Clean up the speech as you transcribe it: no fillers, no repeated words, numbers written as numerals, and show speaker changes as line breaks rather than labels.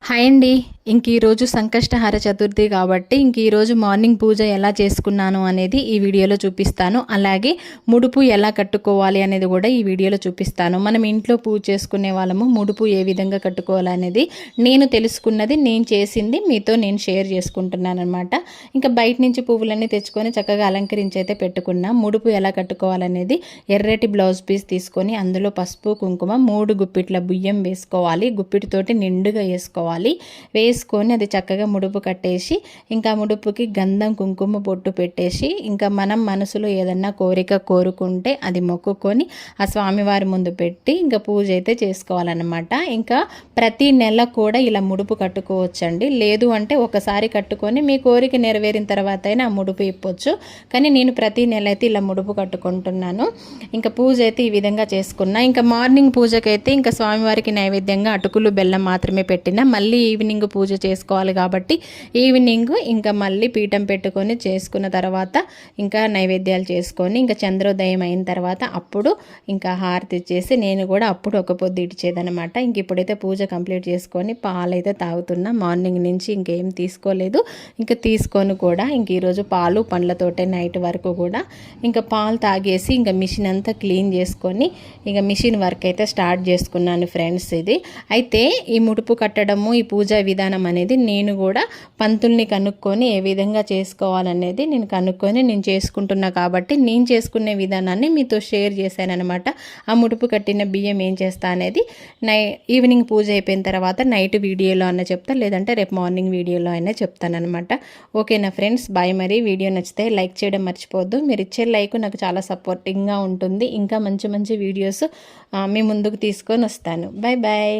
Hi అండి. ఈరోజు సంకష్టహార చతుర్థి కాబట్టి ఈరోజు మార్నింగ్ పూజ ఎలా చేసుకున్నాను అనేది ఈ వీడియోలో చూపిస్తాను. అలాగే ముడుపు ఎలా కట్టుకోవాలి అనేది కూడా ఈ వీడియోలో చూపిస్తాను. మనం ఇంట్లో పూజ చేసుకునే వాళ్ళము ముడుపు ఏ విధంగా కట్టుకోవాలనేది నేను తెలుసుకున్నది, నేను చేసింది మీతో నేను షేర్ చేసుకుంటున్నాను అనమాట. ఇంకా బయట నుంచి పువ్వులన్నీ తెచ్చుకొని చక్కగా అలంకరించి అయితే పెట్టుకున్నా. ముడుపు ఎలా కట్టుకోవాలనేది ఎర్రటి బ్లౌజ్ పీస్ తీసుకొని అందులో పసుపు కుంకుమ 3 గుప్పిట్ల బియ్యం వేసుకోవాలి. గుప్పిటితోటి నిండుగా వేసుకొని అది చక్కగా ముడుపు కట్టేసి ఇంకా ముడుపుకి గంధం కుంకుమ బొట్టు పెట్టేసి ఇంకా మనం మనసులో ఏదన్నా కోరిక కోరుకుంటే అది మొక్కుకొని ఆ స్వామివారి ముందు పెట్టి ఇంకా పూజ అయితే చేసుకోవాలన్నమాట. ఇంకా ప్రతి నెల కూడా ఇలా ముడుపు కట్టుకోవచ్చండి. లేదు అంటే ఒకసారి కట్టుకొని మీ కోరిక నెరవేరిన తర్వాత అయినా ఆ ముడుపు ఇప్పొచ్చు. కానీ నేను ప్రతి నెల అయితే ఇలా ముడుపు కట్టుకుంటున్నాను. ఇంకా పూజ అయితే ఈ విధంగా చేసుకున్నా. ఇంకా మార్నింగ్ పూజకైతే ఇంకా స్వామివారికి నైవేద్యంగా అటుకులు బెల్లం మాత్రమే పెట్టినా. మళ్ళీ ఈవినింగ్ పూజ చేసుకోవాలి కాబట్టి ఈవినింగ్ ఇంకా మళ్ళీ పీఠం పెట్టుకొని చేసుకున్న తర్వాత ఇంకా నైవేద్యాలు చేసుకొని ఇంకా చంద్రోదయం అయిన తర్వాత అప్పుడు ఇంకా హారతి ఇచ్చేసి నేను కూడా అప్పుడు ఒక పొద్దు ఇచ్చేదనమాట. ఇంక ఇప్పుడైతే పూజ కంప్లీట్ చేసుకొని పాలైతే తాగుతున్నా. మార్నింగ్ నుంచి ఇంకేం తీసుకోలేదు. ఇంకా తీసుకొని కూడా ఇంక ఈరోజు పాలు పండ్లతోటే నైట్ వరకు కూడా ఇంకా పాలు తాగేసి ఇంకా మిషన్ అంతా క్లీన్ చేసుకొని ఇంకా మిషన్ వర్క్ అయితే స్టార్ట్ చేసుకున్నాను ఫ్రెండ్స్. ఇది అయితే ఈ ముడుపు కట్టడము ఈ పూజా విధానం అనేది నేను కూడా పంతుల్ని కనుక్కొని ఏ విధంగా చేసుకోవాలనేది నేను చేసుకుంటున్నా కాబట్టి నేను చేసుకునే విధానాన్ని మీతో షేర్ చేశానమాట. ఆ ముడుపు కట్టిన బియ్యం ఏం చేస్తా అనేది ఈవినింగ్ పూజ అయిపోయిన తర్వాత నైట్ వీడియోలో అన్న చెప్తా, లేదంటే రేపు మార్నింగ్ వీడియోలో అయినా చెప్తానమాట. ఓకేనా ఫ్రెండ్స్, బాయ్. మరి వీడియో నచ్చితే లైక్ చేయడం మర్చిపోవద్దు. మీరు ఇచ్చే లైక్ నాకు చాలా సపోర్టింగ్గా ఉంటుంది. ఇంకా మంచి మంచి వీడియోస్ మీ ముందుకు తీసుకొని వస్తాను. Bye bye.